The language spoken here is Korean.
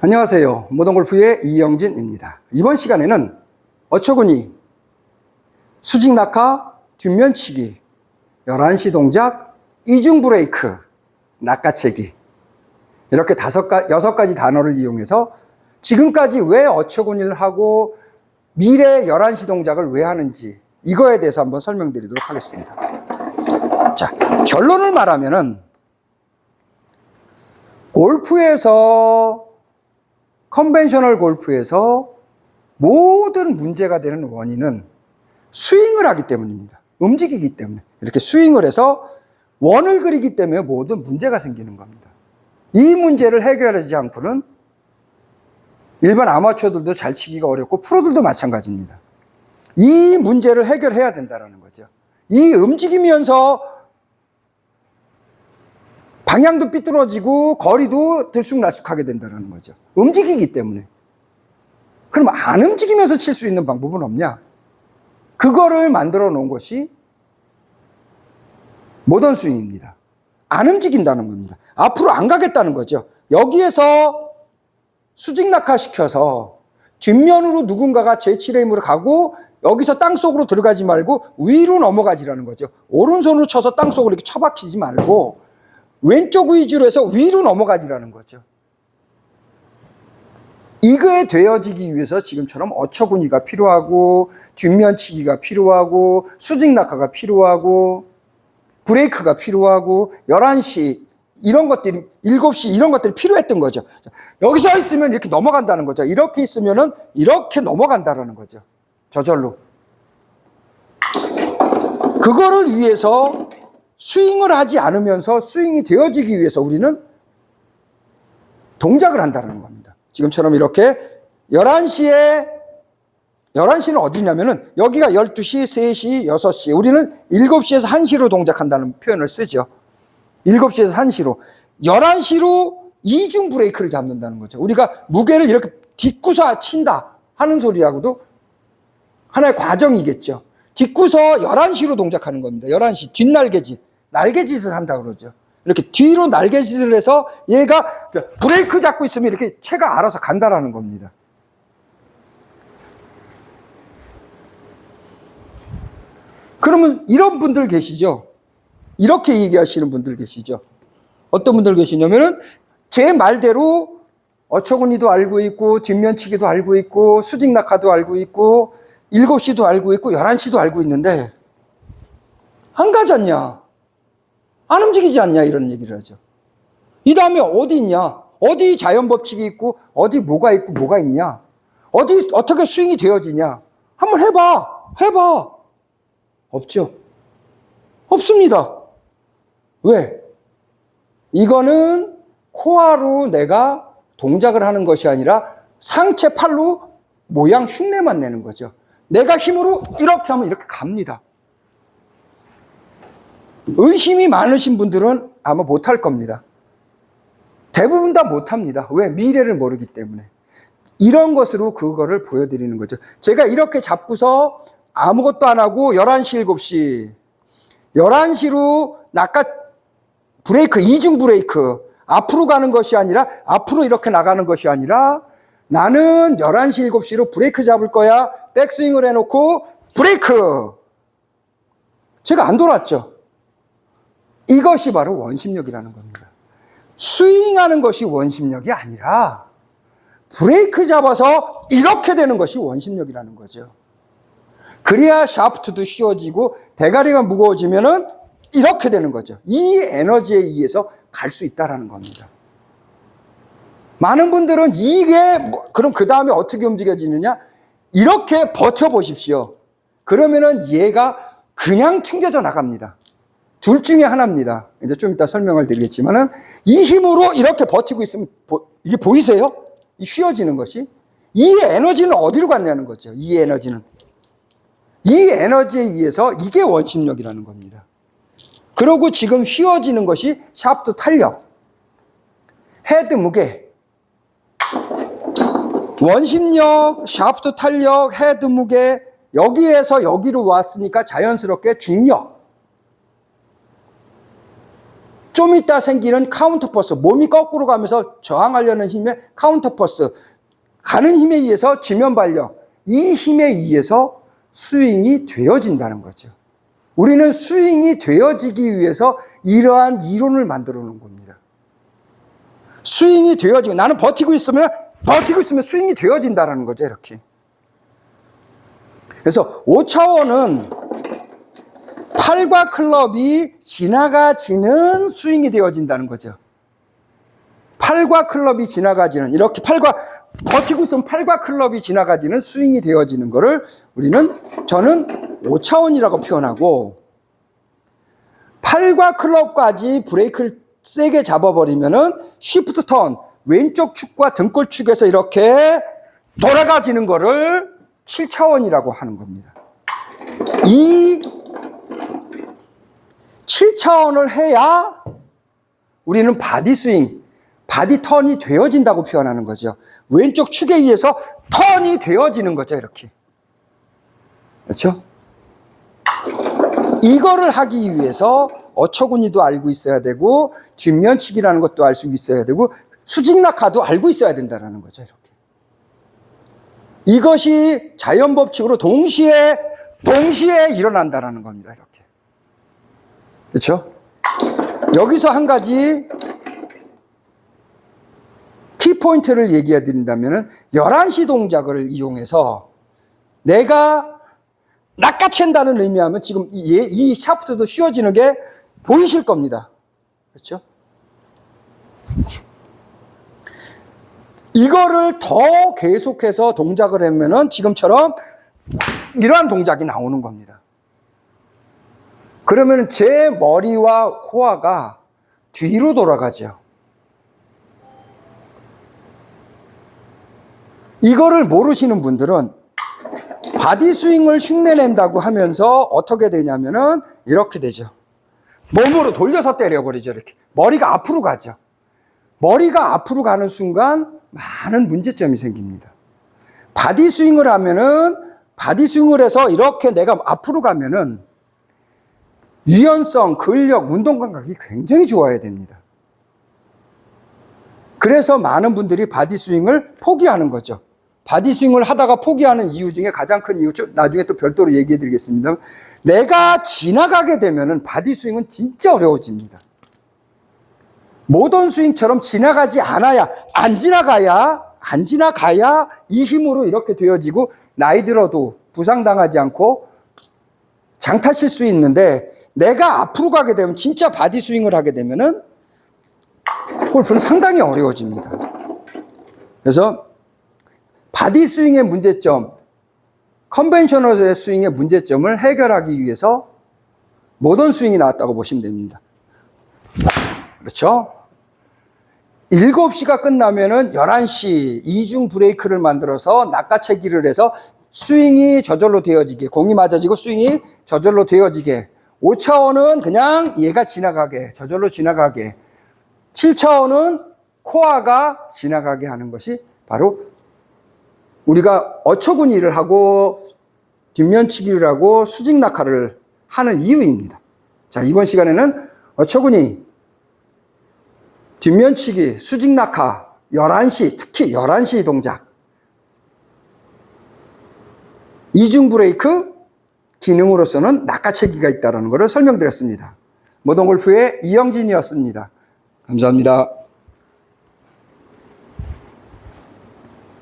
안녕하세요. 모던골프의 이영진입니다. 이번 시간에는 어처구니 수직 낙하, 뒷면치기, 11시 동작, 이중 브레이크, 낚아채기 이렇게 6가지 단어를 이용해서 지금까지 왜 어처구니를 하고 미래 11시 동작을 왜 하는지 이거에 대해서 한번 설명드리도록 하겠습니다. 자, 결론을 말하면은 컨벤셔널 골프에서 모든 문제가 되는 원인은 스윙을 하기 때문입니다. 움직이기 때문에. 이렇게 스윙을 해서 원을 그리기 때문에 모든 문제가 생기는 겁니다. 이 문제를 해결하지 않고는 일반 아마추어들도 잘 치기가 어렵고 프로들도 마찬가지입니다. 이 문제를 해결해야 된다는 거죠. 이 움직이면서 방향도 삐뚤어지고 거리도 들쑥날쑥하게 된다는 거죠. 움직이기 때문에. 그럼 안 움직이면서 칠 수 있는 방법은 없냐? 그거를 만들어 놓은 것이 모던 스윙입니다. 안 움직인다는 겁니다. 앞으로 안 가겠다는 거죠. 여기에서 수직 낙하시켜서 뒷면으로 누군가가 제7의 힘으로 가고 여기서 땅속으로 들어가지 말고 위로 넘어가지라는 거죠. 오른손으로 쳐서 땅속으로 이렇게 처박히지 말고 왼쪽 위주로 해서 위로 넘어가지라는 거죠. 이거에 되어지기 위해서 지금처럼 어처구니가 필요하고 뒷면치기가 필요하고 수직 낙하가 필요하고 브레이크가 필요하고 11시 이런 것들이 7시 이런 것들이 필요했던 거죠. 여기서 있으면 이렇게 넘어간다는 거죠. 이렇게 있으면은 이렇게 넘어간다는 거죠. 저절로. 그거를 위해서 스윙을 하지 않으면서 스윙이 되어지기 위해서 우리는 동작을 한다는 겁니다. 지금처럼 이렇게 11시는 어디냐면은 여기가 12시, 3시, 6시. 우리는 7시에서 1시로 동작한다는 표현을 쓰죠. 7시에서 1시로. 11시로 이중 브레이크를 잡는다는 거죠. 우리가 무게를 이렇게 딛고서 친다 하는 소리하고도 하나의 과정이겠죠. 딛고서 11시로 동작하는 겁니다. 11시, 뒷날개짓. 날개짓을 한다 그러죠. 이렇게 뒤로 날개짓을 해서 얘가 브레이크 잡고 있으면 이렇게 채가 알아서 간다라는 겁니다. 그러면 이런 분들 계시죠? 이렇게 얘기하시는 분들 계시죠? 어떤 분들 계시냐면은 제 말대로 어처구니도 알고 있고 뒷면치기도 알고 있고 수직 낙하도 알고 있고 7시도 알고 있고 11시도 알고 있는데 안 가졌냐? 안 움직이지 않냐? 이런 얘기를 하죠. 이 다음에 어디 있냐? 어디 자연법칙이 있고 어디 뭐가 있고 뭐가 있냐? 어디 어떻게 스윙이 되어지냐? 한번 해봐. 없죠? 없습니다. 왜? 이거는 코어로 내가 동작을 하는 것이 아니라 상체 팔로 모양 흉내만 내는 거죠. 내가 힘으로 이렇게 하면 이렇게 갑니다. 의심이 많으신 분들은 아마 못할 겁니다. 대부분 다 못합니다. 왜? 미래를 모르기 때문에. 이런 것으로 그거를 보여드리는 거죠. 제가 이렇게 잡고서 아무것도 안 하고 11시, 7시 11시로 브레이크, 이중 브레이크 앞으로 가는 것이 아니라 앞으로 이렇게 나가는 것이 아니라 나는 11시, 7시로 브레이크 잡을 거야. 백스윙을 해놓고 브레이크. 제가 안 돌았죠. 이것이 바로 원심력이라는 겁니다. 스윙하는 것이 원심력이 아니라 브레이크 잡아서 이렇게 되는 것이 원심력이라는 거죠. 그래야 샤프트도 쉬워지고 대가리가 무거워지면은 이렇게 되는 거죠. 이 에너지에 의해서 갈 수 있다는 겁니다. 많은 분들은 그럼 그 다음에 어떻게 움직여지느냐? 이렇게 버텨보십시오. 그러면은 얘가 그냥 튕겨져 나갑니다. 둘 중에 하나입니다. 이제 좀 이따 설명을 드리겠지만은 이 힘으로 이렇게 버티고 있으면 이게 보이세요? 이 휘어지는 것이 이 에너지는 어디로 갔냐는 거죠. 이 에너지에 의해서 이게 원심력이라는 겁니다. 그리고 지금 휘어지는 것이 샤프트 탄력, 헤드 무게, 원심력, 샤프트 탄력, 헤드 무게 여기에서 여기로 왔으니까 자연스럽게 중력 좀 이따 생기는 카운터포스, 몸이 거꾸로 가면서 저항하려는 힘의 카운터포스, 가는 힘에 의해서 지면 발력, 이 힘에 의해서 스윙이 되어진다는 거죠. 우리는 스윙이 되어지기 위해서 이러한 이론을 만들어 놓은 겁니다. 스윙이 되어지고, 나는 버티고 있으면 스윙이 되어진다는 거죠, 이렇게. 그래서 5차원은 팔과 클럽이 지나가지는 스윙이 되어진다는 거죠. 팔과 클럽이 지나가지는, 이렇게 버티고 있으면 팔과 클럽이 지나가지는 스윙이 되어지는 거를 저는 5차원이라고 표현하고, 팔과 클럽까지 브레이크를 세게 잡아버리면은 시프트 턴, 왼쪽 축과 등골 축에서 이렇게 돌아가지는 거를 7차원이라고 하는 겁니다. 이 7차원을 해야 우리는 바디 스윙, 바디 턴이 되어진다고 표현하는 거죠. 왼쪽 축에 의해서 턴이 되어지는 거죠, 이렇게. 그렇죠? 이거를 하기 위해서 어처구니도 알고 있어야 되고, 뒷면치기라는 것도 알 수 있어야 되고, 수직낙하도 알고 있어야 된다는 거죠, 이렇게. 이것이 자연법칙으로 동시에 일어난다는 겁니다, 이렇게. 그렇죠? 여기서 한 가지 키포인트를 얘기해 드린다면 11시 동작을 이용해서 내가 낚아챈다는 의미하면 지금 이 샤프트도 휘어지는 게 보이실 겁니다. 그렇죠? 이거를 더 계속해서 동작을 하면은 지금처럼 이러한 동작이 나오는 겁니다. 그러면 제 머리와 코어가 뒤로 돌아가죠. 이거를 모르시는 분들은 바디 스윙을 흉내낸다고 하면서 어떻게 되냐면은 이렇게 되죠. 몸으로 돌려서 때려버리죠, 이렇게. 머리가 앞으로 가죠. 머리가 앞으로 가는 순간 많은 문제점이 생깁니다. 바디 스윙을 하면은, 바디 스윙을 해서 이렇게 내가 앞으로 가면은 유연성, 근력, 운동 감각이 굉장히 좋아야 됩니다. 그래서 많은 분들이 바디 스윙을 포기하는 거죠. 바디 스윙을 하다가 포기하는 이유 중에 가장 큰 이유, 나중에 또 별도로 얘기해 드리겠습니다. 내가 지나가게 되면은 바디 스윙은 진짜 어려워집니다. 모던 스윙처럼 지나가지 않아야, 안 지나가야 이 힘으로 이렇게 되어지고, 나이 들어도 부상당하지 않고 장타 칠 수 있는데, 내가 앞으로 가게 되면, 진짜 바디 스윙을 하게 되면은 골프는 상당히 어려워집니다. 그래서 바디 스윙의 문제점, 컨벤셔널 스윙의 문제점을 해결하기 위해서 모던 스윙이 나왔다고 보시면 됩니다. 그렇죠? 7시가 끝나면은 11시 이중 브레이크를 만들어서 낚아채기를 해서 스윙이 저절로 되어지게, 공이 맞아지고 스윙이 저절로 되어지게, 5차원은 그냥 얘가 지나가게, 저절로 지나가게, 7차원은 코어가 지나가게 하는 것이 바로 우리가 어처구니를 하고 뒷면치기를 하고 수직낙하를 하는 이유입니다. 자, 이번 시간에는 어처구니, 뒷면치기, 수직낙하, 11시, 특히 11시 동작, 이중 브레이크 기능으로서는 낚아채기가 있다는 것을 설명드렸습니다. 모던골프의 이영진이었습니다. 감사합니다.